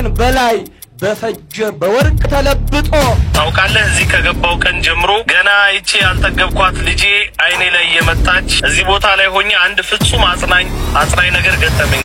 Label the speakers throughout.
Speaker 1: ሚሊዮን በላይ በፈጀ በወርቅ ተለብጦ
Speaker 2: ታውቃለህ እዚህ ከገባው ቀን ጀምሮ ገና እቺ ያልተገብኳት ልጄ አይኔ ላይ የመጣች እዚህ ቦታ ላይ ሆኜ አንድ ፍጹም አጽናኝ ነገር ገጠመኝ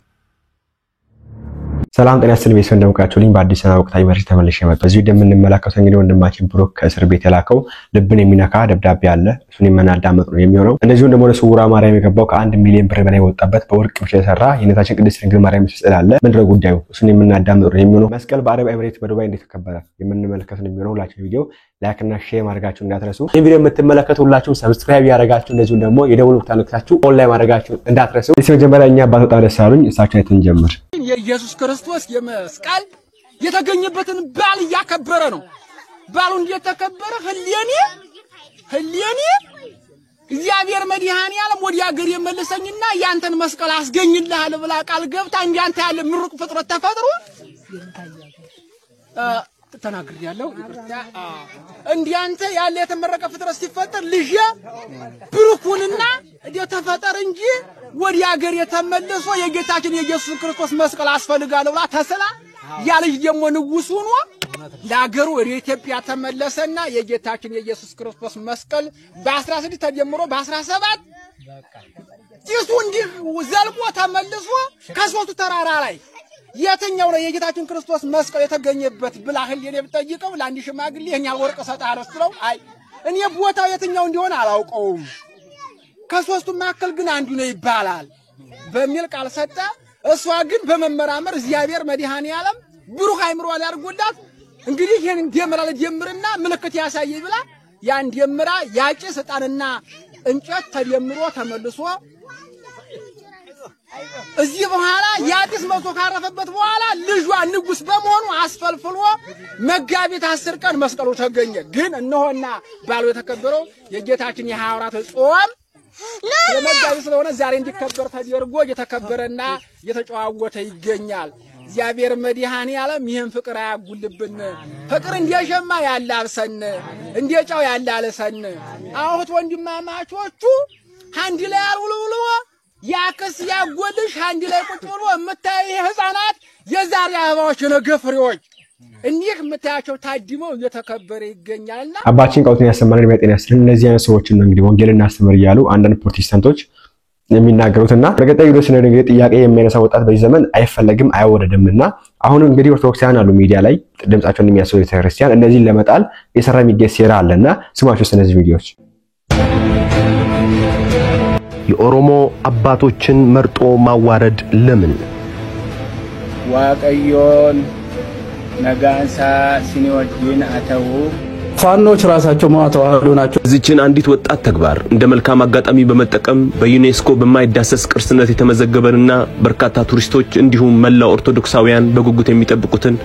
Speaker 3: ሰላም ጤና ይስጥልኝ እንደምቃችሁልኝ በአዲስ አበባ ወቅታዊ መረጃ ተመልሼ መጣሁ እዚህ እንደምንመለከተው እንግዲህ ወንድማችን ብሩክ ከእስር ቤት የላከው ልብን የሚነካ ደብዳቤ አለ እሱን የምናዳምጥ ነው የሚሆነው እንደዚሁም ደግሞ ለስውራ ማርያም የገባው ከ1 ሚሊዮን ብር በላይ ወጣበት በወርቅ ብቻ የተሰራ የነታችን ቅድስት ድንግል ማርያም ምስል አለ ምንድነው ጉዳዩ እሱን የምናዳምጥ ነው የሚሆነው መስቀል በአረብ ኤምሬት በዱባይ እንዴት ተከበረ የምንመለከት ነው የሚሆነው ሁላችሁ ቪዲዮ ላይክ እና ሼር ማድረጋችሁ እንዳትረሱ ይሄን ቪዲዮ የምትመለከቱ ሁላችሁ ሰብስክራይብ ያደርጋችሁ እንደዚሁም ደግሞ የደወል ምልክቱን ነክታችሁ ኦንላይን ማድረጋችሁ እንዳትረሱ እዚህ መጀመሪያ እኛ አባቶች ታደሳሉኝ እሳቸው አይተን ጀምር
Speaker 1: የኢየሱስ ክርስቶስ የመስቀል የተገኘበትን በዓል ያከበረ ነው በዓሉ እንዴት ተከበረ ህሊኔ እግዚአብሔር መድኃኒዓለም ወዲያ ሀገር የመለሰኝና ያንተን መስቀል አስገኝልሃል ብላ ቃል ገብታ እንዲያንተ ያለ ምሩቅ ፍጥረት ተፈጥሮ ተናግር ያለው እንዲያንተ ያለ የተመረቀ ፍጥረት ሲፈጠር ልጅ ብሩኩንና እንዴ ተፈጠር እንጂ ወዲያ ሀገር የተመለሰ የጌታችን የኢየሱስ ክርስቶስ መስቀል አስፈልጋለሁ ብላ ተሰላ ያ ልጅ ደግሞ ንጉስ ሆኖ ለሀገሩ ወደ ኢትዮጵያ ተመለሰና የጌታችን የኢየሱስ ክርስቶስ መስቀል በ16 ተጀምሮ በ17 ጢሱ እንዲህ ዘልቆ ተመልሶ ከሶስቱ ተራራ ላይ የትኛው ነው የጌታችን ክርስቶስ መስቀል የተገኘበት ብላ ህሊኔ ብጠይቀው ለአንድ ሽማግሌ የኛ ወርቅ ሰጣለሁ ስለው አይ እኔ ቦታው የትኛው እንደሆነ አላውቀውም ከሶስቱ ማከል ግን አንዱ ነው ይባላል በሚል ቃል ሰጣ እሷ ግን በመመራመር እግዚአብሔር መድኃኒዓለም ብሩክ አይምሮ ያርጉላት እንግዲህ ይሄን እንደምራለ ጀምርና ምልክት ያሳየኝ ብላ ያን ደምራ ያጭ ሰጣንና እንጨት ተደምሮ ተመልሶ እዚህ በኋላ ያዲስ መቶ ካረፈበት በኋላ ልጇ ንጉስ በመሆኑ አስፈልፍሎ መጋቢት 10 ቀን መስቀሉ ተገኘ ግን እነሆና ባሉ የተከበረው የጌታችን የሐዋርያት ጾም ለመጋቢት ስለሆነ ዛሬ እንዲከበር ተደርጎ የተከበረና የተጨዋወተ ይገኛል እግዚአብሔር መድኃኒዓለም ይሄን ፍቅር ያጉልብን ፍቅር እንደሸማ ያላልሰን እንደጫው ያላልሰን አሁት ወንድማማቾቹ አንድ ላይ አልውልውሎ ያከስ ያጎልሽ አንድ ላይ ቁጭ ብሎ መታይ ህፃናት የዛሬ አባዎች ነገፍሪዎች እንዲህ መታያቸው ታድመው እየተከበረ ይገኛልና
Speaker 3: አባችን ቀውትን ያሰማልን በጤና ያስልን እነዚህ አይነት ሰዎች ነው እንግዲህ ወንጌልን እናስተምር ይያሉ አንዳንድ ፕሮቴስታንቶች የሚናገሩትና በቀጣይ ቪዲዮ ስለ ነገር ጥያቄ የሚያነሳ ወጣት በዚህ ዘመን አይፈለግም አይወደድምና አሁን እንግዲህ ኦርቶዶክሳውያን አሉ ሚዲያ ላይ ድምጻቸውን የሚያሰው ክርስቲያን እነዚህን ለመጣል የሰራ የሚገኝ ሴራ አለና ስማችሁ እነዚህ ቪዲዮዎች
Speaker 4: የኦሮሞ አባቶችን መርጦ ማዋረድ ለምን
Speaker 5: ዋቀዮን ነጋንሳ ሲኒወዲን አተው
Speaker 6: ፋኖች ራሳቸው ማዋተዋሉ ናቸው
Speaker 4: እዚችን አንዲት ወጣት ተግባር እንደ መልካም አጋጣሚ በመጠቀም በዩኔስኮ በማይዳሰስ ቅርስነት የተመዘገበንና በርካታ ቱሪስቶች እንዲሁም መላው ኦርቶዶክሳውያን በጉጉት የሚጠብቁትን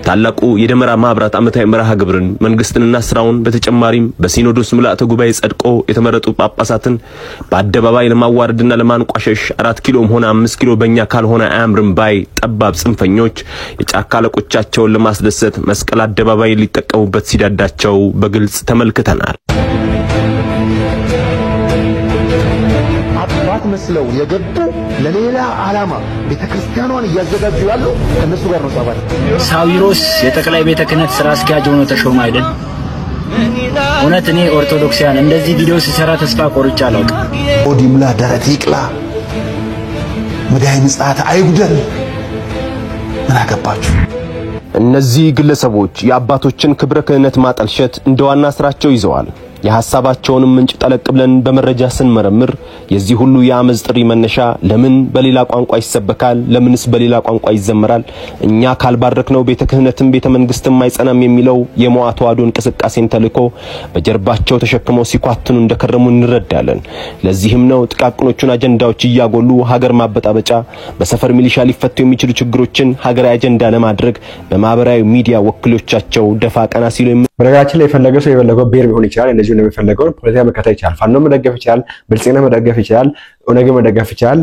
Speaker 4: ታላቁ የደመራ ማብራት ዓመታዊ መርሃ ግብርን መንግስትንና ስራውን በተጨማሪም በሲኖዶስ ምልአተ ጉባኤ ጸድቆ የተመረጡ ጳጳሳትን በአደባባይ ለማዋረድና ለማንቋሸሽ 4 ኪሎም ሆነ 5 ኪሎ በእኛ ካልሆነ አያምርም ባይ ጠባብ ጽንፈኞች የጫካ አለቆቻቸውን ለማስደሰት መስቀል አደባባይ ሊጠቀሙበት ሲዳዳቸው በግልጽ ተመልክተናል
Speaker 7: አባት መስለው የገቡ ለሌላ ዓላማ ቤተክርስቲያኗን ያዘጋጁ ያሉ ከነሱ ጋር ነው ጻባል
Speaker 8: ሳዊሮስ የጠቅላይ ቤተ ክህነት ስራ አስኪያጅ ሆኖ ተሾመ አይደል እውነት እኔ ኦርቶዶክሳውያን እንደዚህ ቪዲዮ ሲሰራ ተስፋ ቆርጬ አላውቅም
Speaker 7: ኦዲምላ ደረት ይቅላ መዳይ ንጻት አይጉደል ምን አገባችሁ
Speaker 4: እነዚህ ግለሰቦች የአባቶችን ክብረ ክህነት ማጠልሸት እንደዋና ስራቸው ይዘዋል የሐሳባቸውንም ምንጭ ጠለቅ ብለን በመረጃ ስንመረምር የዚህ ሁሉ የአመጽ ጥሪ መነሻ ለምን በሌላ ቋንቋ ይሰበካል ለምንስ በሌላ ቋንቋ ይዘመራል እኛ ካልባረክነው ቤተ ክህነትም ቤተ መንግስትም አይጸናም የሚለው የሞዓ ተዋሕዶ እንቅስቃሴን ተልኮ በጀርባቸው ተሸክመው ሲኳትኑ እንደከረሙ እንረዳለን ለዚህም ነው ጥቃቅኖቹን አጀንዳዎች እያጎሉ ሀገር ማበጣበጫ በሰፈር ሚሊሻ ሊፈቱ የሚችሉ ችግሮችን ሀገራዊ አጀንዳ ለማድረግ በማህበራዊ ሚዲያ ወክሎቻቸው ደፋ ቀና ሲሉ
Speaker 3: በነገራችን ላይ የፈለገው ሰው የፈለገው ብሔር ቢሆን ይችላል እንደዚህ ነው የሚፈልገው ፖለቲካ መከታተል ይችላል ፋኖ መደገፍ ይችላል ብልጽግና መደገፍ ይችላል ኦነግ መደገፍ ይችላል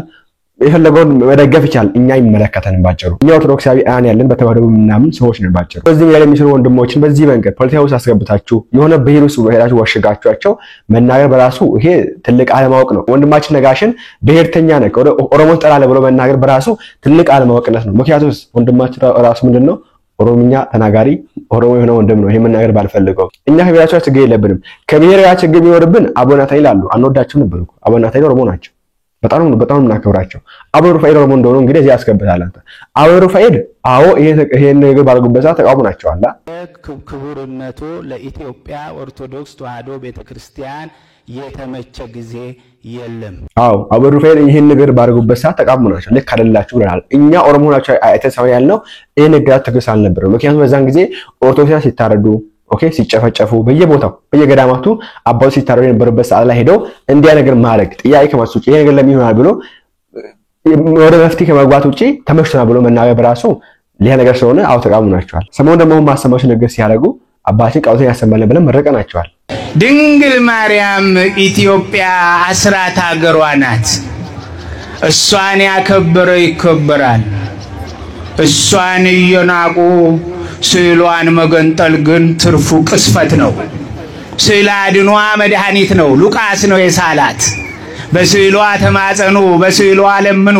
Speaker 3: የፈለገው መደገፍ ይችላል እኛ ይመለከተን ባጭሩ እኛ ኦርቶዶክሳዊ አያን ያለን በተዋህዶ ምናምን ሰዎች ነን ባጭሩ በዚህ ላይ የሚሰሩ ወንድሞችን በዚህ መንገድ ፖለቲካ ውስጥ አስገብታችሁ የሆነ ብሔር ውስጥ ወሄዳችሁ ወሽጋችኋቸው መናገር በራሱ ይሄ ትልቅ አለማወቅ ነው ወንድማችን ነጋሽን ብሔርተኛ ነው ኦሮሞን ጠላለ ብሎ መናገር በራሱ ትልቅ አለማወቅነት ነው ምክንያቱም ወንድማችን ራሱ ምንድነው ኦሮምኛ ተናጋሪ ኦሮሞ የሆነ ወንድም ነው ይሄን ነገር ባልፈልገው እኛ ከብሔራቸው ችግር የለብንም ከብሔራቸው ችግር የሚወርብን አቡነ ናትናኤል ይላሉ አንወዳቸው ነበር እኮ አቡነ ናትናኤል ኦሮሞ ናቸው በጣም እናከብራቸው አቡነ ሩፋኤል ኦሮሞ እንደሆነ እንግዲህ እዚህ ያስከብታል አንተ አቡነ ሩፋኤል አዎ ይሄን ነገር ባልጉበዛ ተቃውሟቸው አላ
Speaker 5: ክቡርነቱ ለኢትዮጵያ ኦርቶዶክስ ተዋሕዶ ቤተክርስቲያን የተመቸ ጊዜ የለም
Speaker 3: አዎ አቡነ ሩፋኤል ይሄን ነገር ባልጉበዛ ተቃውሟቸው ልክ አይደላችሁ ብለናል እኛ ኦሮሞ ናቸው አይተሳው ያልነው ይሄ ነገር ትግስ አልነበረም ምክንያቱም በዛን ጊዜ ኦርቶዶክስ ሲታረዱ ኦኬ ሲጨፈጨፉ በየቦታው በየገዳማቱ አባው ሲታረዱ የነበረበት ሰዓት ላይ ሄደው እንዲያ ነገር ማድረግ ጥያቄ ከማስውጭ ይሄ ነገር ለምን ይሆናል ብሎ ወደ መፍትሄ ከመግባት ውጪ ተመሽተናል ብሎ መናገር በራሱ ሌላ ነገር ስለሆነ አው ተቃውሟቸዋል ሰሞኑን ደግሞ ማሰማሽ ነገር ሲያደርጉ አባችን ቃውተን ያሰማልን ብለን መረቀናቸዋል
Speaker 5: ድንግል ማርያም ኢትዮጵያ አስራት ሀገሯ ናት እሷን ያከበረ ይከበራል እሷን እየናቁ ስዕሏን መገንጠል ግን ትርፉ ቅስፈት ነው ስዕል አድኗ መድኃኒት ነው ሉቃስ ነው የሳላት በስዕሏ ተማጸኑ በስዕሏ ለምኑ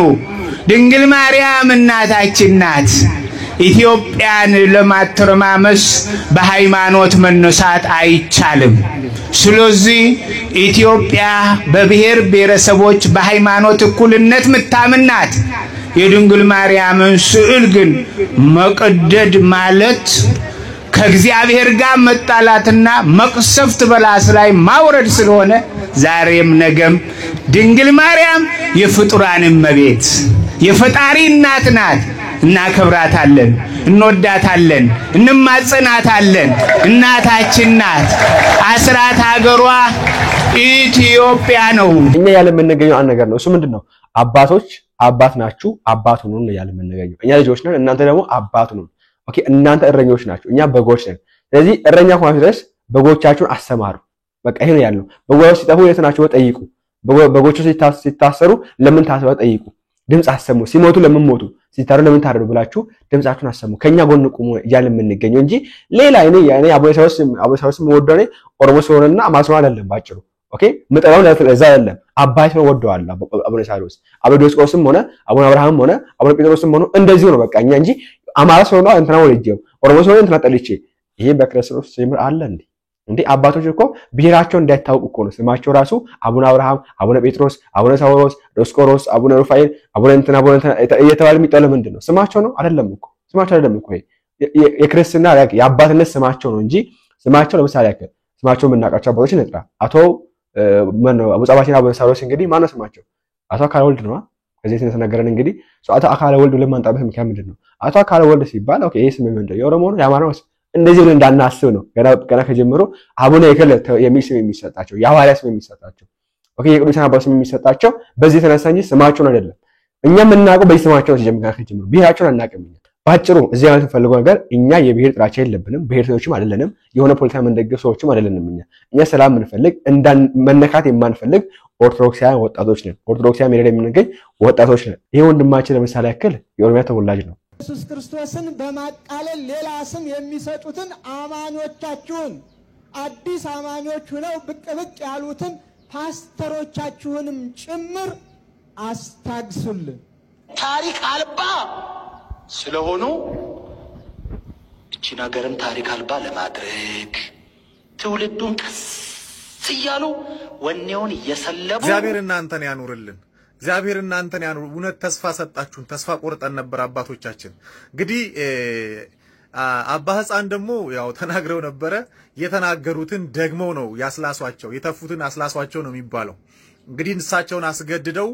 Speaker 5: ድንግል ማርያም እናታችን ናት ኢትዮጵያን ለማተረማመስ በሃይማኖት መነሳት አይቻልም ስለዚህ ኢትዮጵያ በብሔር ብሔረሰቦች በሃይማኖት እኩልነት ምታምናት የድንግል ማርያምን ስዕል ግን መቀደድ ማለት ከእግዚአብሔር ጋር መጣላትና መቅሰፍት በላስ ላይ ማውረድ ስለሆነ ዛሬም ነገም ድንግል ማርያም የፍጡራን እመቤት የፈጣሪ እናት ናት እናከብራታለን እንወዳታለን እንማጸናታለን እናታችን ናት አስራት ሀገሯ ኢትዮጵያ ነው
Speaker 3: እኛ ያለ መነገኘው አንድ ነገር ነው እሱ ምንድነው አባቶች አባት ናችሁ አባት ሆኖ ነው ያለ መነገኘው እኛ ልጆች ነን እናንተ ደግሞ አባት ነው ኦኬ እናንተ እረኞች ናችሁ እኛ በጎች ነን ስለዚህ እረኛ ሆናችሁ ድረስ በጎቻችሁን አስተማሩ በቃ ይሄ ነው ያለው በጎች ሲጠፉ የት ናቸው ጠይቁ በጎቹ ሲታሰሩ ለምን ታሰሩ ጠይቁ ድምጽ አሰሙ ሲሞቱ ለምን ሞቱ ሲታሩ ለምን ታረዱ ብላችሁ ድምጻችሁን አሰሙ ከኛ ጎን ቁሙ ያለ የምንገኘው እንጂ ሌላ እኔ አቦሳውስ ወደኔ ኦሮሞ ስለሆነና ማስዋል አይደለም ባጭሩ ኦኬ መጠራው ለዛ አይደለም አባይ ነው ወደዋል አቡነ ሳዊሮስ አቡነ ዲዮስቆሮስም ሆነ አቡነ አብርሃምም ሆነ አቡነ ጴጥሮስም ሆነ እንደዚህ ነው በቃ እኛ እንጂ አማራ ስለሆነ እንትና ወልጄው ኦሮሞ ስለሆነ እንትና ጠልቼ ይሄ በክርስቶስ ሲምር አለ እንዴ አባቶች እኮ ብሔራቸው እንዳይታወቁ እኮ ነው ስማቸው ራሱ አቡነ አብርሃም አቡነ ጴጥሮስ አቡነ ሳዊሮስ ዲዮስቆሮስ አቡነ ሩፋኤል አቡነ እንትና እየተባለ የሚጠለው ምንድነው ስማቸው ነው አይደለም እኮ ስማቸው አይደለም እኮ የክርስቲና የአባትነት ስማቸው ነው እንጂ ስማቸው ለምሳሌ ያከ ስማቸው ምናቃቸው አባቶች ነጥራ አቶ ማነው አቡ ጻባሲና አቡነ ሳዊሮስ እንግዲህ ማነው ስማቸው አቶ አካለ ወልድ ነው ከዚህ ተነገረን እንግዲህ አቶ አካለ ወልድ ለማንጣበህ ምክንያት ምንድነው አቶ አካለ ወልድ ሲባል ኦኬ ይሄ ስም ምንድነው የኦሮሞ ነው ያማራ ነው እንደዚህ ብለን እንዳናስብ ነው ገና ከጀምሮ አቡነ የከለ የሚል ስም የሚሰጣቸው የሐዋርያ ስም የሚሰጣቸው ኦኬ የቅዱሳን አባቶች ስም የሚሰጣቸው በዚህ ተነሳ እንጂ ስማቸውን አይደለም እኛ የምናውቀው በዚህ ስማቸው ከጀምሮ ብሔራቸውን አናውቅም ባጭሩ እዚህ ማለት ፈልገው ነገር እኛ የብሔር ጥላቻ የለብንም ብሔርተኞችም አይደለንም የሆነ ፖለቲካ መንደገፍ ሰዎችም አይደለንም እኛ ሰላም እንፈልግ መነካት የማንፈልግ ኦርቶዶክሳውያን ወጣቶች ነን ኦርቶዶክሳውያን ሜዳ የምንገኝ ወጣቶች ነን ይሄ ወንድማችን ለምሳሌ ያክል የኦሮሚያ ተወላጅ ነው
Speaker 1: ኢየሱስ ክርስቶስን በማቃለል ሌላ ስም የሚሰጡትን አማኞቻችሁን አዲስ አማኞች ሆነው ብቅ ያሉትን ፓስተሮቻችሁንም ጭምር አስታግሱልን
Speaker 9: ታሪክ አልባ ስለሆኑ እቺ ነገርም ታሪክ አልባ ለማድረግ ትውልዱን ቀስ ይያሉ ወኔውን እየሰለቡ
Speaker 10: እግዚአብሔር እናንተን ያኑርልን እግዚአብሔር እናንተን ያኑር እውነት ተስፋ ሰጣችሁን ተስፋ ቆርጠን ነበር አባቶቻችን እንግዲህ አባ ሕፃን ደግሞ ያው ተናግረው ነበር የተናገሩትን ደግመው ነው ያስላሷቸው የተፉትን አስላሷቸው ነው የሚባለው እንግዲህ እንሳቸውን አስገድደው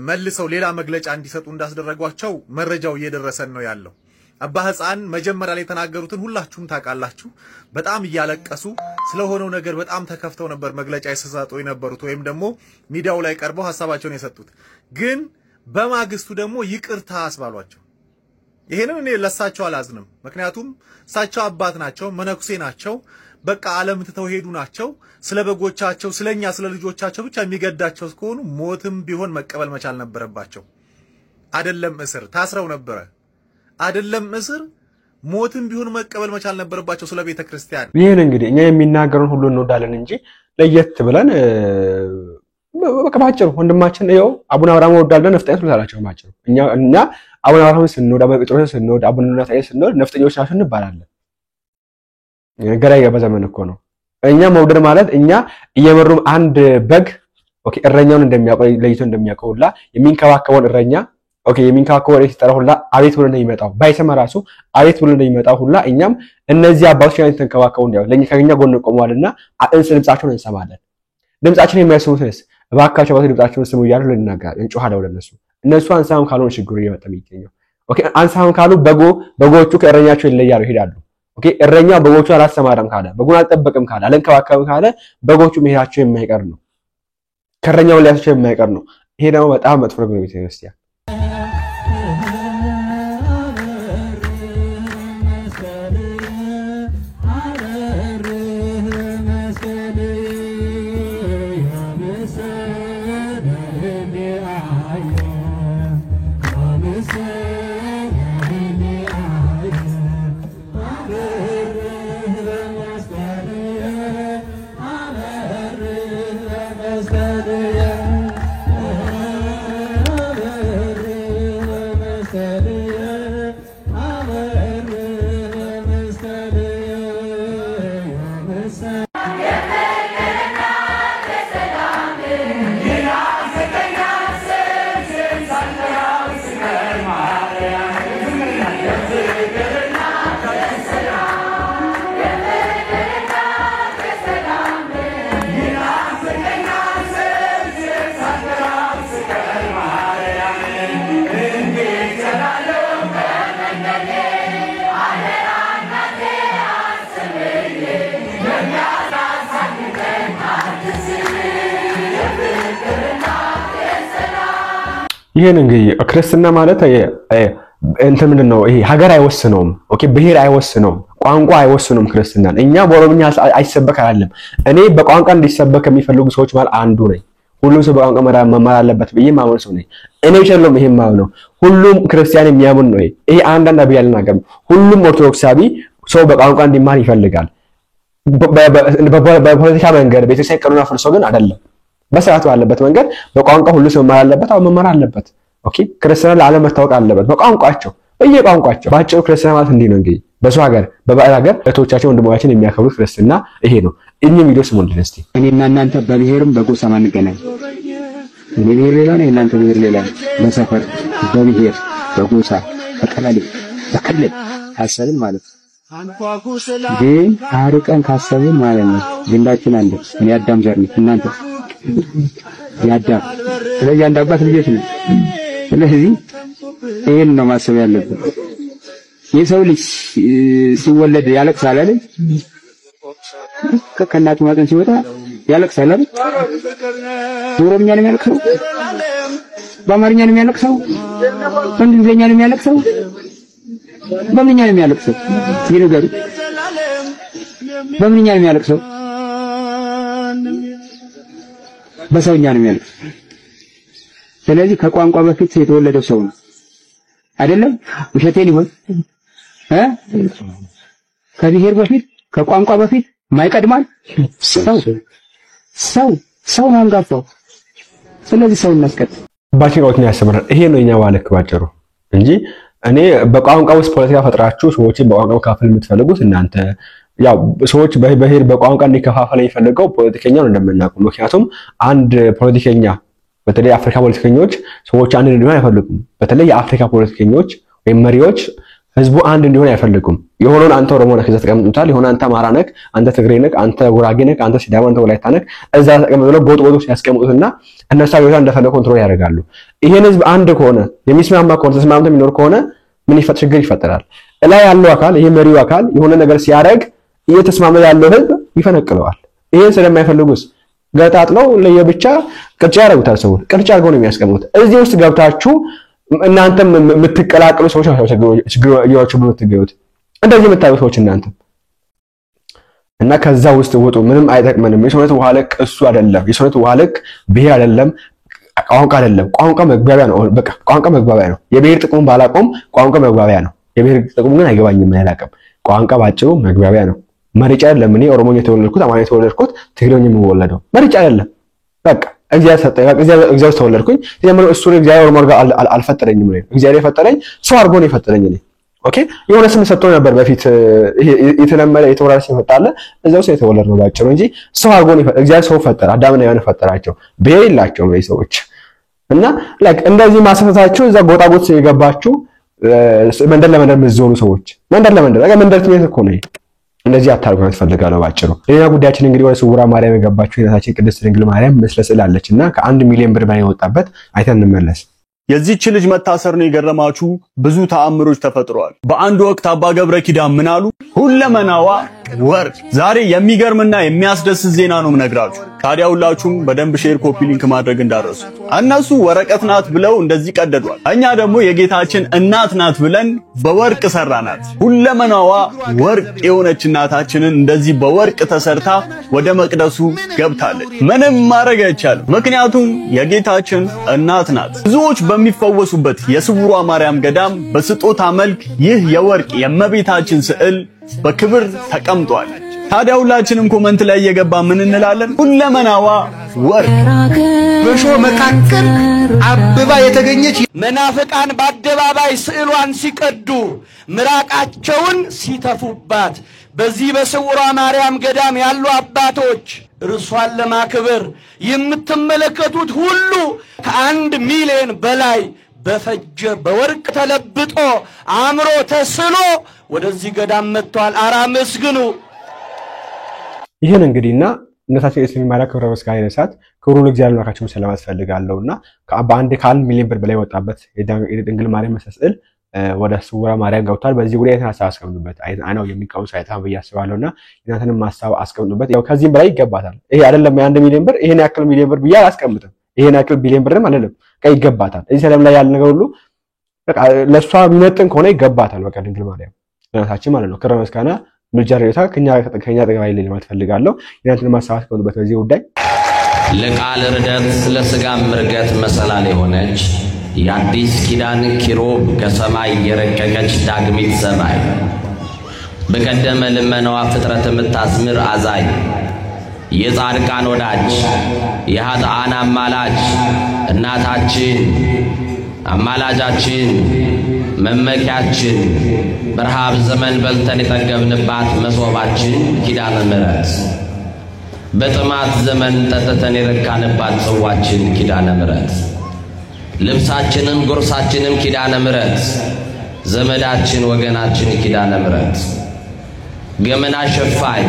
Speaker 10: መልሰው ሌላ መግለጫ እንዲሰጡ እንዳስደረጓቸው መረጃው እየደረሰን ነው ያለው አባ ሕፃን መጀመሪያ ላይ ተናገሩትን ሁላችሁም ታውቃላችሁ በጣም እያለቀሱ ስለሆነው ነገር በጣም ተከፍተው ነበር መግለጫ ይሰጣጡ የነበሩት ወይም ደግሞ ሚዲያው ላይ ቀርበው ሐሳባቸውን የሰጡት ግን በማግስቱ ደግሞ ይቅርታ አስባሏቸው ይሄንን እኔ ለሳቸው አላዝንም ምክንያቱም ሳቸው አባት ናቸው መነኩሴ ናቸው በቃ ዓለም ተተውሄዱ ናቸው ስለ በጎቻቸው ስለኛ ስለ ልጆቻቸው ብቻ የሚገዳቸው እስከሆኑ ሞትም ቢሆን መቀበል መቻል ነበረባቸው አይደለም እስር ታስረው ነበር አይደለም እስር ሞትም ቢሆን መቀበል መቻል ነበረባቸው ስለ ቤተ ክርስቲያን
Speaker 3: ይሄን እንግዲህ እኛ የሚናገሩን ሁሉ እንወዳለን እንጂ ለየት ብለን በቃ ባጭሩ ወንድማችን ነው አቡነ አብርሃም ወዳለን ነፍጠኛ ትሉታላችሁ ባጭሩ እኛ አቡነ አብርሃም ስንወድ አቡነ ጴጥሮስ ስንወድ አቡነ ናትናኤል ስንወድ ነፍጠኞች ናቸው እንባላለን። ገራ በዘመን እኮ ነው እኛ መውደድ ማለት እኛ እየመሩ አንድ በግ ኦኬ እረኛውን እንደሚያውቀው ለይቶ እንደሚያውቀውላ የሚንከባከበውን እረኛ ኦኬ የሚንከባከበው ሲጠራ ሁላ አቤት ብሎ ነው ይመጣው ባይሰማ ራሱ አቤት ብሎ ነው ይመጣው ሁላ እኛም እነዚህ አባቶች ያን ተንከባከቡ እንዲያው ለኛ ከኛ ጎን ቆመዋልና አጥንስ ድምጻቸውን እንሰማለን። ድምጻችን የማይሰሙትስ እባካቸው ባቶ ድምጻቸውን ስሙ ይያሉ ለናጋር እንጮሃለው ለነሱ እነሱ አንሳም ካልሆነ ችግሩ እየመጣ ይገኛል። ኦኬ አንሳም ካሉ በጎቹ ከእረኛቸው ይለያሉ ይሄዳሉ። ኦኬ እረኛ በጎቹ አላሰማራም ካለ በጉን አልጠበቅም ካለ አለንከባከብም ካለ በጎቹ መሄዳቸው የማይቀር ነው። ከእረኛው ሊያስቸው የማይቀር ነው። ይሄ ደግሞ በጣም መጥፎ ነው ቤተክርስቲያን ይሄን እንግዲህ ክርስትና ማለት እንት ምንድነው ይሄ ሀገር አይወስነውም ኦኬ ብሄር አይወስነውም ቋንቋ አይወስነውም ክርስትናን እኛ በኦሮምኛ አይሰበክ አይደለም እኔ በቋንቋ እንዲሰበክ የሚፈልጉ ሰዎች ማለት አንዱ ነኝ ሁሉም ሰው በቋንቋ መማር አለበት ብዬ ማመን ሰው ነኝ እኔ ሸሎም ይሄ ማለት ነው ሁሉም ክርስቲያን የሚያምን ነው ይሄ አንዳንድ አብይ ያልናገር ሁሉም ኦርቶዶክሳዊ ሰው በቋንቋ እንዲማር ይፈልጋል በፖለቲካ መንገድ ቤተክርስቲያን ቀኑና ፍርሶ ግን አይደለም በሰዓቱ ያለበት መንገድ በቋንቋ ሁሉ ሰው መማር አለበት አው መማር አለበት ኦኬ ክርስቲያን ለዓለም መታወቅ አለበት በቋንቋቸው በየቋንቋቸው ባጭሩ ክርስቲያን ማለት እንዲህ ነው እንግዲህ በሰው ሀገር በባዕድ ሀገር እህቶቻችን ወንድሞቻችን የሚያከብሩት ክርስትና ይሄ ነው እኛ ቪዲዮ ስሙ እንደስቲ
Speaker 11: እኔና እናንተ በብሔርም በጎሳ ማንገናኝ እኔ ብሔር ሌላ ነው እናንተ ብሔር ሌላ ነው በሰፈር በብሔር በጎሳ በቀላል በክልል ሐሳብን ማለት ግን አርቀን ካሰብን ማለት ነው ግንዳችን አንድ እኔ አዳም ዘር ነኝ እናንተ ያዳም ስለዚህ አንድ አባት ልጆች ነው ስለዚህ ይሄን ነው ማሰብ ያለብን የሰው ልጅ ሲወለድ ያለቅሳል አይደል ከእናቱ ማህፀን ሲወጣ ያለቅሳል አይደል በኦሮምኛ ነው የሚያለቅሰው በአማርኛ ነው የሚያለቅሰው በእንግሊዝኛ ነው የሚያለቅሰው በምንኛ ነው የሚያለቅሰው ይነገሩ በምንኛ ነው የሚያለቅሰው በሰውኛ ነው የሚያለቅሰው ስለዚህ ከቋንቋ በፊት የተወለደው ሰው ነው አይደለም ውሸቴን ይሆን ከብሔር በፊት ከቋንቋ በፊት ማይቀድማል ሰው ነው አንጋፋው ስለዚህ ሰው እናስቀጥ
Speaker 3: ባጭሩን ያሰምራል ይሄ ነው እኛ ባለክ ባጭሩ እንጂ እኔ በቋንቋ ውስጥ ፖለቲካ ፈጥራችሁ ሰዎችን በቋንቋ ካፈል የምትፈልጉት እናንተ ያው ሰዎች በብሔር በቋንቋ እንዲከፋፈል የሚፈልገው ፖለቲከኛው እንደምናውቁ ምክንያቱም አንድ ፖለቲከኛ በተለይ አፍሪካ ፖለቲከኞች ሰዎች አንድ እንዲሆኑ አይፈልጉም በተለይ የአፍሪካ ፖለቲከኞች ወይም መሪዎች ህዝቡ አንድ እንዲሆን አይፈልጉም የሆነውን አንተ ኦሮሞ ነህ ተቀምጡታል የሆነ አንተ አማራ ነህ አንተ ትግሬ ነህ አንተ ጉራጌ ነህ አንተ ሲዳማ አንተ ወላይታ ነህ እዛ ተቀምጠው ጎጥ ሲያስቀምጡትና እነሱ አብዮታ እንደፈለጉ ኮንትሮል ያደርጋሉ ይሄን ህዝብ አንድ ከሆነ የሚስማማ ከሆነ ተስማምቶ የሚኖር ከሆነ ምን ችግር ይፈጠራል እላይ ያለው አካል ይሄ መሪው አካል የሆነ ነገር ሲያደርግ እየተስማማ ያለው ህዝብ ይፈነቅለዋል ይሄን ስለማይፈልጉስ ገጣጥለው ለየብቻ ቅርጫ ያደርጉታል ሰው ቅርጫ አድርገው ነው የሚያስቀምጡት እዚህ ውስጥ ገብታችሁ እናንተም የምትቀላቀሉ ሰዎች ችግር የምትገኙት እንደዚህ የምታዩ ሰዎች እናንተ እና ከዛ ውስጥ ወጡ ምንም አይጠቅመንም የሰውነት ውሃ ልክ እሱ አይደለም የሰውነት ውሃ ልክ ብሔር አይደለም ቋንቋ አይደለም ቋንቋ መግባቢያ ነው በቃ ቋንቋ መግባቢያ ነው የብሔር ጥቅሙን ባላቆም ቋንቋ መግባቢያ ነው የብሔር ጥቅሙ ግን አይገባኝም አላቀም ቋንቋ ባጭሩ መግባቢያ ነው መርጫ አይደለም እኔ ኦሮሞኛ ተወለድኩት አማርኛ ተወለድኩት ትግሬኛ የምወለደው መርጫ አይደለም በቃ እግዚአብሔር ሰጠኝ እግዚአብሔር ተወለድኩኝ የምር እሱ እግዚአብሔር ወርጋ አልፈጠረኝም ነው እግዚአብሔር የፈጠረኝ ሰው አርጎ ነው የፈጠረኝ እኔ ኦኬ የሆነ ስም ሰጥቶ ነበር በፊት የተለመደ የተወራረሰ ይመጣል እዛው ሰው የተወለደ ነው ባጭሩ እንጂ ሰው አርጎ ነው እግዚአብሔር ሰው ፈጠረ አዳምና ሔዋን ፈጠራቸው በይላቸው ነው ሰዎች እና ላይክ እንደዚህ ማሰፈታችሁ እዛ ጎጣጎጥ የገባችሁ መንደር ለመንደር ምዝሆኑ ሰዎች መንደር ለመንደር መንደር ትሜት እኮ ነው እንደዚህ አታርጉ ያስፈልጋል ባጭሩ ሌላ ጉዳያችን እንግዲህ ወደ ስውራ ማርያም የገባችሁ የታችን ቅድስት ድንግል ማርያም መስለስላለችና ከ1 ሚሊዮን ብር በላይ ወጣበት አይተን እንመለስ
Speaker 12: የዚህች ልጅ መታሰር ነው የገረማችሁ ብዙ ተአምሮች ተፈጥረዋል በአንድ ወቅት አባ ገብረ ኪዳን ምን አሉ ሁለመናዋ ወርቅ ዛሬ የሚገርምና የሚያስደስት ዜና ነው ምነግራችሁ ታዲያ ሁላችሁም በደንብ ሼር ኮፒ ሊንክ ማድረግ እንዳረሱ እነሱ ወረቀት ናት ብለው እንደዚህ ቀደዷል እኛ ደግሞ የጌታችን እናት ናት ብለን በወርቅ ሰራናት ሁለመናዋ ወርቅ የሆነች እናታችንን እንደዚህ በወርቅ ተሰርታ ወደ መቅደሱ ገብታለች ምንም ማድረግ አይቻልም ምክንያቱም የጌታችን እናት ናት ብዙዎች በሚፈወሱበት የስውሯ ማርያም ገዳም በስጦታ መልክ ይህ የወርቅ የእመቤታችን ስዕል በክብር ተቀምጧል ታዲያ ሁላችንም ኮሜንት ላይ እየገባ ምን እንላለን ሁለመናዋ ወርቅ
Speaker 13: በሾ መካከል አበባ የተገኘች መናፍቃን በአደባባይ ስዕሏን ሲቀዱ ምራቃቸውን ሲተፉባት በዚህ በስውሯ ማርያም ገዳም ያሉ አባቶች እርሷን ለማክበር የምትመለከቱት ሁሉ ከ1 ሚሊዮን በላይ በፈጀ በወርቅ ተለብጦ አምሮ ተስሎ ወደዚህ ገዳም መጥቷል አራመስግኑ
Speaker 3: ይሄን እንግዲህና እነታችን እስሚ ማራ ክብረ መስጋና ይነሳት ክብሩ ለእግዚአብሔር ማካቸው ሰላም አስፈልጋለሁና ከአንድ ከ1 ሚሊዮን ብር በላይ ወጣበት የድንግል ማርያም መስቀል ወደ ስውራ ማርያም ገብቷል በዚህ ጉዳይ ሐሳብ አስቀምጡበት አይናው የሚቃወም ሳይታም በያስባለውና እናንተንም ሐሳብ አስቀምጡበት ያው ከዚህም በላይ ይገባታል ይሄ አይደለም የ1 ሚሊዮን ብር ይሄን ያክል ሚሊዮን ብር ብያ አስቀምጡት ይሄን ያክል ቢሊዮን ብርም አይደለም ቀይ ይገባታል እዚህ ሰላም ላይ ያለ ነገር ሁሉ በቃ ለሷ ቢመጥን ከሆነ ይገባታል በቃ ድንግል ማርያም እናታችን ማለት ነው ክብረ መስጋና ምልጃሪታ ከኛ ተገባይ ላይ ማለት ፈልጋለሁ እናንተንም ሐሳብ አስቀምጡበት በዚህ ጉዳይ
Speaker 14: ለቃል ርደት ለስጋም ምርገት መሰላል የሆነች የአዲስ ኪዳን ኪሩብ ከሰማይ የረቀቀች ዳግሚት ሰማይ በቀደመ ልመናዋ ፍጥረት የምታስምር አዛኝ የጻድቃን ወዳጅ የኃጥአን አማላጅ እናታችን አማላጃችን መመኪያችን በረሃብ ዘመን በልተን የጠገብንባት መሶባችን ኪዳነ ምሕረት በጥማት ዘመን ጠጥተን የረካንባት ጽዋችን ኪዳነ ምሕረት ልብሳችንም ጉርሳችንም ኪዳነ ምሕረት ዘመዳችን ወገናችን ኪዳነ ምሕረት ገመና ሸፋኝ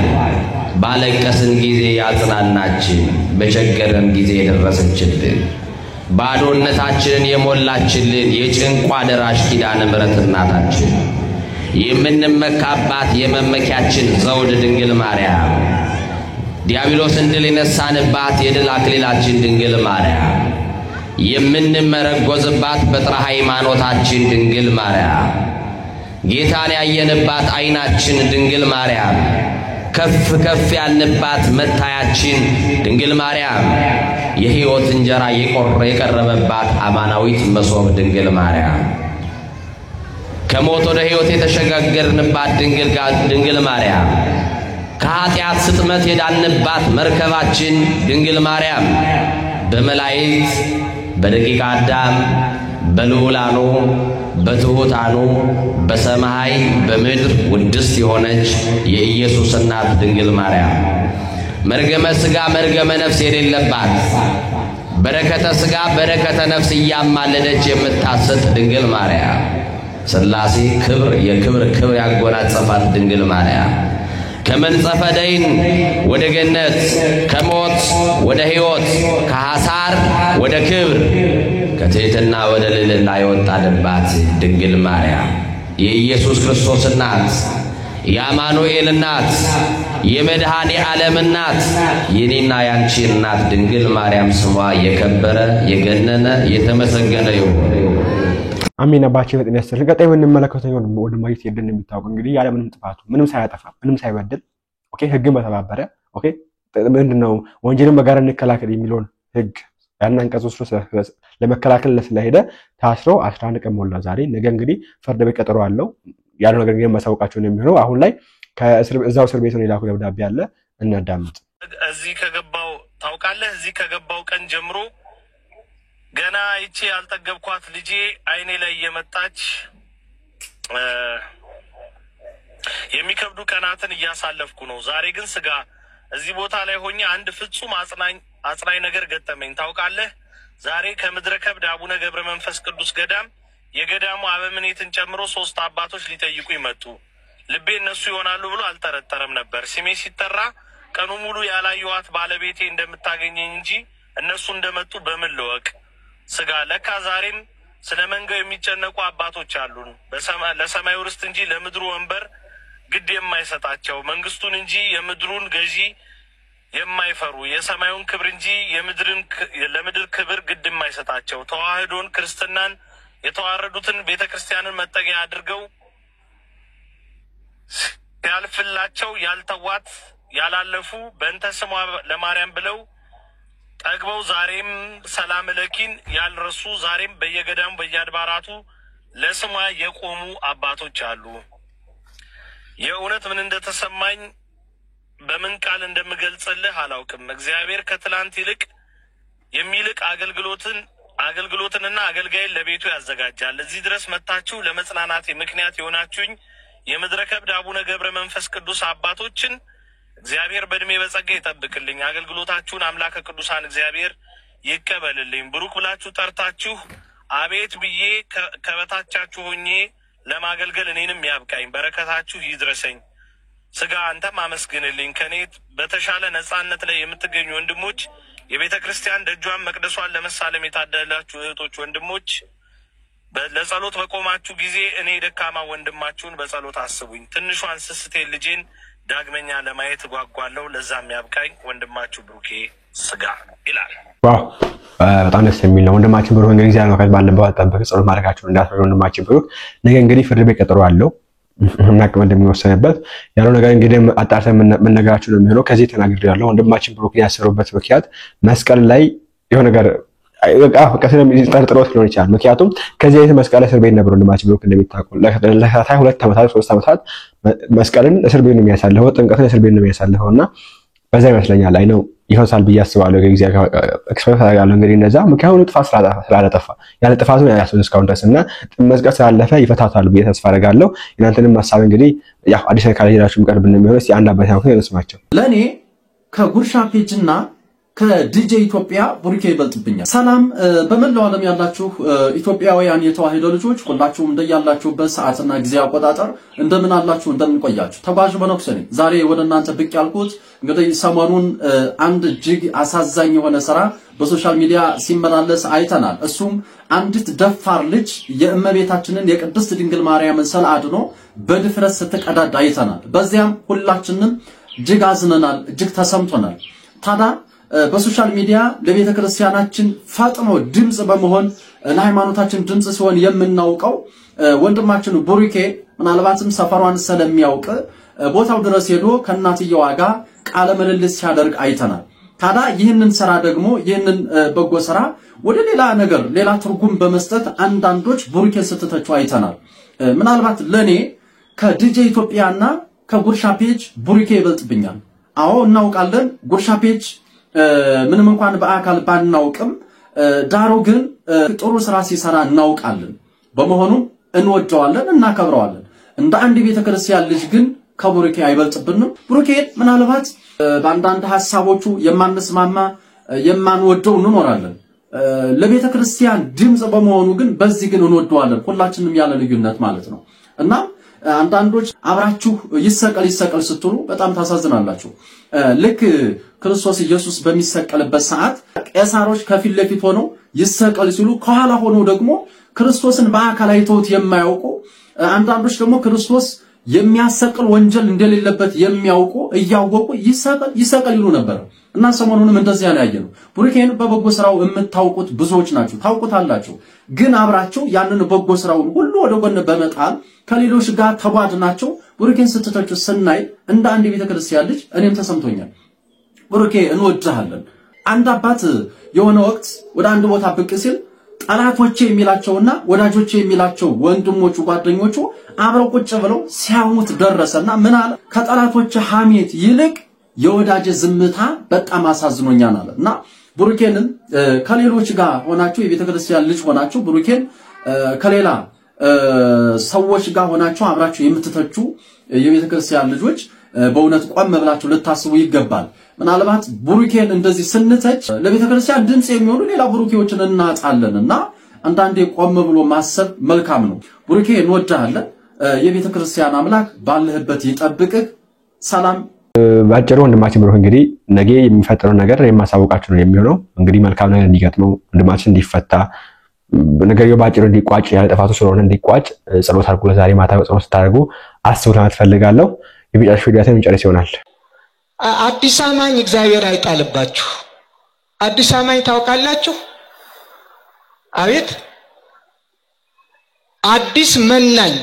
Speaker 14: ባለቀስን ጊዜ ያጽናናችን በቸገረን ጊዜ የደረሰችልን ባዶነታችንን የሞላችልን የጭንቋ ደራሽ ኪዳነ ምሕረት እናታችን የምንመካባት የመመኪያችን ዘውድ ድንግል ማርያም ዲያብሎስን ድል የነሳንባት የድል አክሊላችን ድንግል ማርያም የምንመረጎዝባት በጥራ ሃይማኖታችን ድንግል ማርያም ጌታን ያየንባት አይናችን ድንግል ማርያም ከፍ ከፍ ያልንባት መታያችን ድንግል ማርያም የሕይወት እንጀራ የቀረበባት አማናዊት መሶብ ድንግል ማርያም ከሞት ወደ ሕይወት የተሸጋገርንባት ድንግል ማርያም ከኃጢአት ስጥመት የዳንባት መርከባችን ድንግል ማርያም በመላእክት በደቂቀ አዳም በልዑላኑ በትሑታኑ በሰማይ በምድር ውድስት የሆነች የኢየሱስ እናት ድንግል ማርያም መርገመ ሥጋ መርገመ ነፍስ የሌለባት በረከተ ሥጋ በረከተ ነፍስ እያማለደች የምታሰጥ ድንግል ማርያም ሥላሴ ክብር የክብር ክብር ያጎናጸፋት ድንግል ማርያም ከመንጸፈ ደይን ወደ ገነት ከሞት ወደ ሕይወት ከሐሳር ወደ ክብር ከትሕትና ወደ ልዕልና የወጣንባት ድንግል ማርያም የኢየሱስ ክርስቶስ እናት የአማኑኤል እናት የመድኃኔ ዓለም እናት የኔና ያንቺ እናት ድንግል ማርያም ስሟ የከበረ የገነነ የተመሰገነ ይሁን።
Speaker 3: አሜን። አባቴ በጤና ይስጥልኝ። ቀጣይ የምንመለከተው ወደ ማየት የደን የሚታወቅ እንግዲህ ያለ ምንም ጥፋቱ ምንም ሳያጠፋ ምንም ሳይበደል ኦኬ ህግን በተባበረ ኦኬ ምንድነው ወንጀልን በጋራ እንከላከል የሚለውን ህግ ያን አንቀጽ ውስጥ ለመከላከል ስለሄደ ታስሮ 11 ቀን ሞላ ዛሬ። ነገ እንግዲህ ፍርድ ቤት ቀጠሮ አለው ያለው ነገር ግን ማሳወቃቸው ነው የሚሆነው። አሁን ላይ ከእስር እዛው እስር ቤት ነው የላኩ ደብዳቤ አለ እናዳምጥ።
Speaker 2: እዚህ ከገባው ታውቃለህ ታውቃለህ እዚህ ከገባው ቀን ጀምሮ ገና ይቺ ያልጠገብኳት ልጄ አይኔ ላይ እየመጣች የሚከብዱ ቀናትን እያሳለፍኩ ነው። ዛሬ ግን ስጋ እዚህ ቦታ ላይ ሆኜ አንድ ፍጹም አጽናኝ ነገር ገጠመኝ። ታውቃለህ ዛሬ ከምድረ ከብድ አቡነ ገብረ መንፈስ ቅዱስ ገዳም የገዳሙ አበምኔትን ጨምሮ 3 አባቶች ሊጠይቁ ይመጡ። ልቤ እነሱ ይሆናሉ ብሎ አልጠረጠረም ነበር። ስሜ ሲጠራ ቀኑ ሙሉ ያላየኋት ባለቤቴ እንደምታገኘኝ እንጂ እነሱ እንደመጡ በምን ልወቅ? ስጋ ለካ ዛሬም ስለ መንጋው የሚጨነቁ አባቶች አሉን። ለሰማዩ ርስት እንጂ ለምድሩ ወንበር ግድ የማይሰጣቸው፣ መንግስቱን እንጂ የምድሩን ገዢ የማይፈሩ፣ የሰማዩን ክብር እንጂ ለምድር ክብር ግድ የማይሰጣቸው፣ ተዋህዶን ክርስትናን የተዋረዱትን ቤተክርስቲያንን መጠጊያ አድርገው ያልፍላቸው ያልተዋት ያላለፉ በእንተ ስሟ ለማርያም ብለው ጠግበው ዛሬም ሰላም ለኪን ያልረሱ ዛሬም በየገዳሙ በየአድባራቱ ለስሟ የቆሙ አባቶች አሉ። የእውነት ምን እንደተሰማኝ በምን ቃል እንደምገልጽልህ አላውቅም። እግዚአብሔር ከትላንት ይልቅ የሚልቅ አገልግሎትንና አገልጋይን ለቤቱ ያዘጋጃል። እዚህ ድረስ መጥታችሁ ለመጽናናቴ ምክንያት የሆናችሁኝ የምድረ ከብድ አቡነ ገብረ መንፈስ ቅዱስ አባቶችን እግዚአብሔር በእድሜ በጸጋ ይጠብቅልኝ። አገልግሎታችሁን አምላከ ቅዱሳን እግዚአብሔር ይቀበልልኝ። ብሩክ ብላችሁ ጠርታችሁ አቤት ብዬ ከበታቻችሁ ሆኜ ለማገልገል እኔንም ያብቃኝ። በረከታችሁ ይድረሰኝ። ስጋ አንተም አመስግንልኝ። ከኔ በተሻለ ነጻነት ላይ የምትገኙ ወንድሞች፣ የቤተ ክርስቲያን ደጇን መቅደሷን ለመሳለም የታደላችሁ እህቶች፣ ወንድሞች ለጸሎት በቆማችሁ ጊዜ እኔ ደካማ ወንድማችሁን በጸሎት አስቡኝ። ትንሿን ስስቴን ልጄን ዳግመኛ ለማየት ጓጓለሁ። ለዛም ያብቃኝ። ወንድማችሁ ብሩኬ ስጋ ይላል።
Speaker 3: ዋው በጣም ደስ የሚል ነው። ወንድማችን ብሩክ እንግዲህ ዛሬ ወቀት ባለበት ጠብቅ ጸሎት ማድረጋችሁ እንዳትረሱ። ወንድማችን ብሩክ ነገ እንግዲህ ፍርድ ቤት ቀጠሮ አለው እና ቅም እንደሚወሰንበት ያለው ነገር እንግዲህ አጣርተን መነጋገራችሁ ነው የሚሆነው። ከዚህ ተናግሬ ያለው ወንድማችን ብሩክ ያሰሩበት ምክንያት መስቀል ላይ የሆነ ነገር ቀስለም ጠርጥሮት ሊሆን ይችላል። ምክንያቱም ከዚህ አይነት መስቀል እስር ቤት ነበር ወንድማችን ብሩክ እንደሚታወቁ ለተከታታይ 2 ዓመታት 3 ዓመታት መስቀልን እስር ቤት ነው የሚያሳልፈው፣ ጥምቀትን እስር ቤት ነው የሚያሳልፈውና በዛ ይመስለኛል አይ ነው ይፈሳል ብዬ አስባለሁ። ከእግዚአብሔር ኤክስፐርት አደርጋለሁ እንግዲህ እንደዛ ምክንያቱም ጥፋት ስላላጠፋ ያለ ጥፋቱ ነው ያሰው እስካሁን ድረስና መስቀል ስላለፈ ይፈታታል ብዬ ተስፋ አደርጋለሁ። እናንተንም ሐሳብ እንግዲህ ያው አዲስ ነገር ካላችሁ ቀርብ እንደሚሆነው እስቲ አንድ አባታ ነው እንስማቸው።
Speaker 15: ለኔ ከጉርሻ ፔጅና ከዲጄ ኢትዮጵያ ቡሩኬ ይበልጥብኛል። ሰላም በመላው ዓለም ያላችሁ ኢትዮጵያውያን የተዋህዶ ልጆች ሁላችሁም እንደያላችሁበት ሰዓትና ጊዜ አቆጣጠር እንደምን አላችሁ እንደምን ቆያችሁ? ተጓዥ መነኩሴ ነኝ። ዛሬ ወደ እናንተ ብቅ ያልኩት እንግዲህ ሰሞኑን አንድ እጅግ አሳዛኝ የሆነ ስራ በሶሻል ሚዲያ ሲመላለስ አይተናል። እሱም አንዲት ደፋር ልጅ የእመቤታችንን የቅድስት ድንግል ማርያምን ስዕል አድኖ በድፍረት ስትቀዳዳ አይተናል። በዚያም ሁላችንም እጅግ አዝነናል፣ እጅግ ተሰምቶናል። ታዲያ በሶሻል ሚዲያ ለቤተ ክርስቲያናችን ፈጥኖ ድምጽ በመሆን ለሃይማኖታችን ድምጽ ሲሆን የምናውቀው ወንድማችን ቡሩኬ ምናልባትም ሰፈሯን ስለሚያውቅ ቦታው ድረስ ሄዶ ከእናትየዋ ጋር ቃለ ምልልስ ሲያደርግ አይተናል። ታዲያ ይህንን ስራ ደግሞ ይህንን በጎ ስራ ወደ ሌላ ነገር ሌላ ትርጉም በመስጠት አንዳንዶች ቡሩኬ ስትተቹ አይተናል። ምናልባት ለኔ ከዲጄ ኢትዮጵያና ከጉርሻ ፔጅ ቡሩኬ ይበልጥብኛል። አዎ እናውቃለን ጉርሻ ፔጅ ምንም እንኳን በአካል ባናውቅም ዳሩ ግን ጥሩ ስራ ሲሰራ እናውቃለን። በመሆኑ እንወደዋለን፣ እናከብረዋለን። እንደ አንድ ቤተክርስቲያን ልጅ ግን ከቡሩኬ አይበልጥብንም። ቡሩኬ ምናልባት በአንዳንድ ሐሳቦቹ የማንስማማ የማንወደው እንኖራለን። ለቤተክርስቲያን ድምጽ በመሆኑ ግን በዚህ ግን እንወደዋለን፣ ሁላችንም ያለ ልዩነት ማለት ነው። እና አንዳንዶች አብራችሁ ይሰቀል ስትሉ በጣም ታሳዝናላችሁ። ልክ ክርስቶስ ኢየሱስ በሚሰቀልበት ሰዓት ቄሳሮች ከፊት ለፊት ሆነው ይሰቀል ሲሉ ከኋላ ሆነው ደግሞ ክርስቶስን በአካል አይተውት የማያውቁ አንዳንዶች ደግሞ ክርስቶስ የሚያሰቅል ወንጀል እንደሌለበት የሚያውቁ እያወቁ ይሰቀል ይሉ ነበር። እና ሰሞኑንም እንደዚህ ያያየው ቡሩኬን በበጎ ስራው የምታውቁት ብዙዎች ናችሁ፣ ታውቁታላችሁ። ግን አብራችሁ ያንን በጎ ስራውን ሁሉ ወደ ጎን በመጣል ከሌሎች ጋር ተባድናቸው ቡሩኬን ስትተቹ ስናይ እንደ አንድ ቤተክርስቲያን ልጅ እኔም ተሰምቶኛል። ቡሩኬ እንወድሃለን። አንድ አባት የሆነ ወቅት ወደ አንድ ቦታ ብቅ ሲል ጠላቶቼ የሚላቸውና ወዳጆቼ የሚላቸው ወንድሞቹ ጓደኞቹ አብረው ቁጭ ብለው ሲያሙት ደረሰና ምን አለ? ከጠላቶች ሐሜት ይልቅ የወዳጅ ዝምታ በጣም አሳዝኖኛል አለና ብሩኬንን ከሌሎች ጋር ሆናችሁ የቤተክርስቲያን ልጅ ሆናችሁ ብሩኬን ከሌላ ሰዎች ጋር ሆናችሁ አብራችሁ የምትተቹ የቤተክርስቲያን ልጆች በእውነት ቆም ብላችሁ ልታስቡ ይገባል። ምናልባት ብሩኬን እንደዚህ ስንተች ለቤተክርስቲያን ድምጽ የሚሆኑ ሌላ ብሩኬዎችን እናጣለንና አንዳንዴ ቆም ብሎ ማሰብ መልካም ነው። ብሩኬ እንወዳለን። የቤተክርስቲያን አምላክ ባለህበት ይጠብቅህ። ሰላም።
Speaker 3: ባጭሩ ወንድማችን ብሩክ እንግዲህ ነገ የሚፈጠረው ነገር የማሳውቃችሁ ነው የሚሆነው። እንግዲህ መልካም ነገር እንዲገጥመው ወንድማችን እንዲፈታ ነገርየው ባጭሩ እንዲቋጭ ያለ ጥፋቱ ስለሆነ እንዲቋጭ ጸሎት አድርጉ። ለዛሬ ማታ ጸሎት ስታደርጉ አስቡ ለማለት ፈልጋለሁ። የቢጫሽ ቪዲዮአችን እንጨርስ ይሆናል።
Speaker 16: አዲስ አማኝ እግዚአብሔር አይጣልባችሁ። አዲስ አማኝ ታውቃላችሁ? አቤት አዲስ መናኝ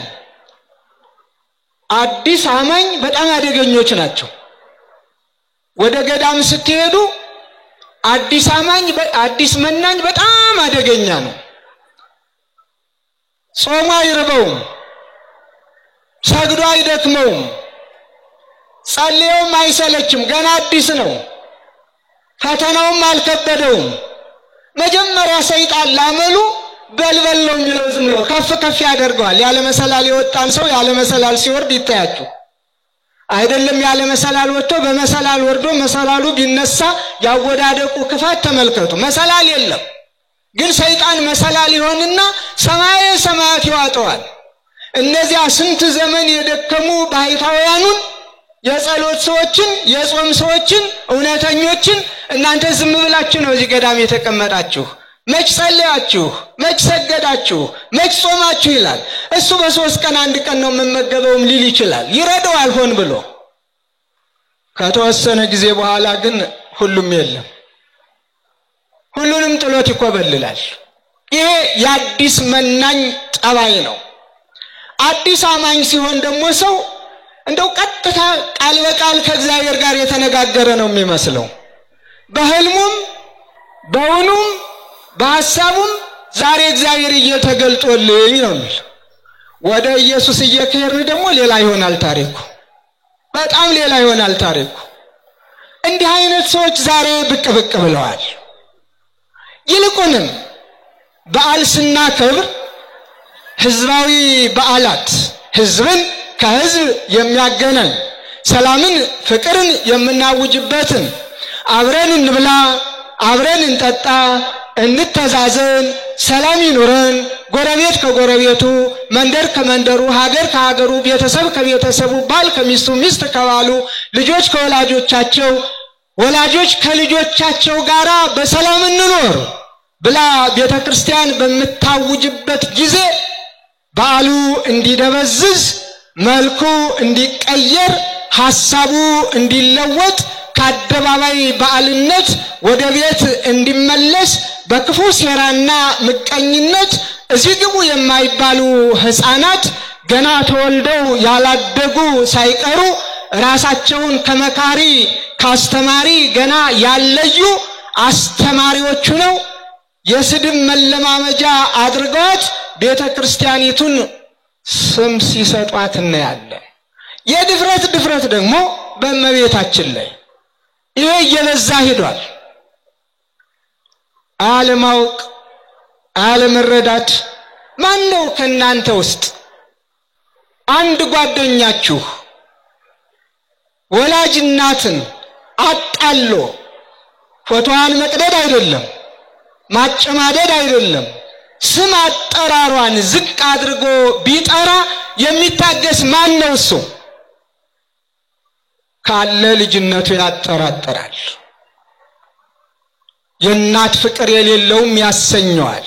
Speaker 16: አዲስ አማኝ በጣም አደገኞች ናቸው። ወደ ገዳም ስትሄዱ አዲስ አማኝ አዲስ መናኝ በጣም አደገኛ ነው። ጾሙ አይርበውም፣ ሰግዶ አይደክመውም፣ ጸልዮም አይሰለችም። ገና አዲስ ነው። ፈተናውም አልከበደውም። መጀመሪያ ሰይጣን ላመሉ በልበል ነው የሚለው ዝም ብሎ ከፍ ከፍ ያደርገዋል። ያለ መሰላል የወጣን ሰው ያለ መሰላል ሲወርድ ይታያችሁ አይደለም? ያለ መሰላል ወጥቶ በመሰላል ወርዶ መሰላሉ ቢነሳ ያወዳደቁ ክፋት ተመልከቱ። መሰላል የለም ግን ሰይጣን መሰላል ይሆንና ሰማየ ሰማያት ይዋጠዋል። እነዚያ ስንት ዘመን የደከሙ ባይታውያኑን የጸሎት ሰዎችን የጾም ሰዎችን እውነተኞችን እናንተ ዝም ብላችሁ ነው እዚህ ገዳም የተቀመጣችሁ። መች ጸልያችሁ፣ መች ሰገዳችሁ፣ መች ጾማችሁ ይላል። እሱ በሶስት ቀን አንድ ቀን ነው መመገበውም ሊል ይችላል። ይረዳዋል ሆን ብሎ። ከተወሰነ ጊዜ በኋላ ግን ሁሉም የለም፣ ሁሉንም ጥሎት ይኮበልላል። ይሄ የአዲስ መናኝ ጠባይ ነው። አዲስ አማኝ ሲሆን ደግሞ ሰው እንደው ቀጥታ ቃል በቃል ከእግዚአብሔር ጋር የተነጋገረ ነው የሚመስለው። በህልሙም በውኑም በሐሳቡም ዛሬ እግዚአብሔር እየተገልጦልኝ ነው የሚል። ወደ ኢየሱስ እየከሄድን ደግሞ ሌላ ይሆናል ታሪኩ፣ በጣም ሌላ ይሆናል ታሪኩ። እንዲህ አይነት ሰዎች ዛሬ ብቅ ብቅ ብለዋል። ይልቁንም በዓል ስናከብር ህዝባዊ በዓላት ህዝብን ከህዝብ የሚያገናኝ ሰላምን ፍቅርን የምናውጅበትን አብረን እንብላ አብረን እንጠጣ እንተዛዘን ሰላም ይኑረን ጎረቤት ከጎረቤቱ መንደር ከመንደሩ ሀገር ከሀገሩ ቤተሰብ ከቤተሰቡ ባል ከሚስቱ ሚስት ከባሉ ልጆች ከወላጆቻቸው ወላጆች ከልጆቻቸው ጋራ በሰላም እንኖር ብላ ቤተክርስቲያን በመታውጅበት ጊዜ በዓሉ እንዲደበዝዝ መልኩ እንዲቀየር ሐሳቡ እንዲለወጥ ከአደባባይ በዓልነት ወደ ቤት እንዲመለስ በክፉ ሴራና ምቀኝነት እዚህ ግቡ የማይባሉ ህፃናት ገና ተወልደው ያላደጉ ሳይቀሩ ራሳቸውን ከመካሪ ካስተማሪ ገና ያለዩ አስተማሪዎቹ ነው የስድብ መለማመጃ አድርገዋት ቤተክርስቲያኒቱን ስም ሲሰጧት እናያለን። የድፍረት ደግሞ በእመቤታችን ላይ ይሄ እየበዛ ሄዷል። አለማወቅ አለመረዳት። ማን ነው ከናንተ ውስጥ አንድ ጓደኛችሁ ወላጅ እናትን አጣሎ ፎቶዋን መቅደድ አይደለም ማጨማደድ አይደለም ስም አጠራሯን ዝቅ አድርጎ ቢጠራ የሚታገስ ማን ነው? እሱ ካለ ልጅነቱ ያጠራጥራል። የእናት ፍቅር የሌለውም ያሰኘዋል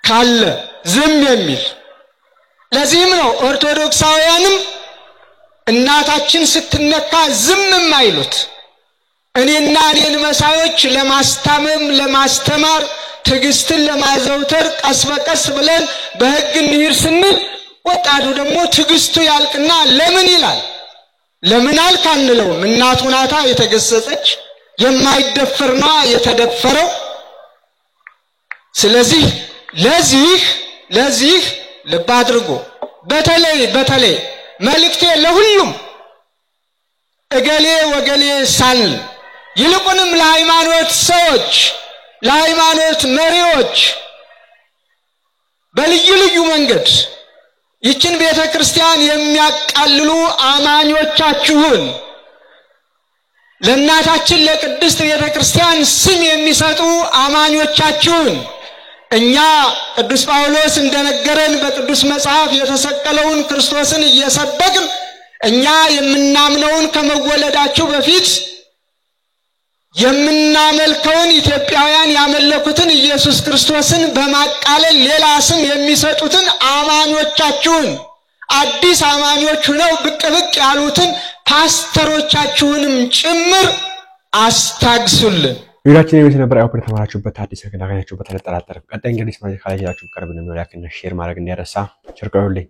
Speaker 16: ካለ ዝም የሚል። ለዚህም ነው ኦርቶዶክሳውያንም እናታችን ስትነካ ዝም የማይሉት። እኔና እኔን መሳዮች ለማስታመም ለማስተማር ትዕግስትን ለማዘውተር ቀስ በቀስ ብለን በሕግ እንሂድ ስንል ወጣቱ ደግሞ ትዕግስቱ ያልቅና ለምን ይላል። ለምን አልክ አንለውም። እናቱ ናታ የተገሰጸች የማይደፈር ነው የተደፈረው። ስለዚህ ለዚህ ልብ አድርጎ በተለይ መልእክቴ ለሁሉም እገሌ ወገሌ ሳንል ይልቁንም ለሃይማኖት ሰዎች ለሃይማኖት መሪዎች በልዩ ልዩ መንገድ ይችን ቤተክርስቲያን የሚያቃልሉ አማኞቻችሁን ለእናታችን ለቅድስት ቤተክርስቲያን ስም የሚሰጡ አማኞቻችሁን እኛ ቅዱስ ጳውሎስ እንደነገረን በቅዱስ መጽሐፍ የተሰቀለውን ክርስቶስን እየሰበክን እኛ የምናምነውን ከመወለዳችሁ በፊት የምናመልከውን ኢትዮጵያውያን ያመለኩትን ኢየሱስ ክርስቶስን በማቃለል ሌላ ስም የሚሰጡትን አማኞቻችሁን አዲስ አማኞች ሆነው ብቅ ያሉትን ፓስተሮቻችሁንም ጭምር አስታግሱልን።
Speaker 3: ቪዲዮአችን የቤት ነበር አውፕ ተማራችሁበት አዲስ ነገር አገኛችሁበት አልጠራጠርም። ቀጣይ እንግዲህ ስማጅ ካላያችሁ ቀርብ ነው ያከነ ሼር ማድረግ እንዲያረሳ ቸርቀውልኝ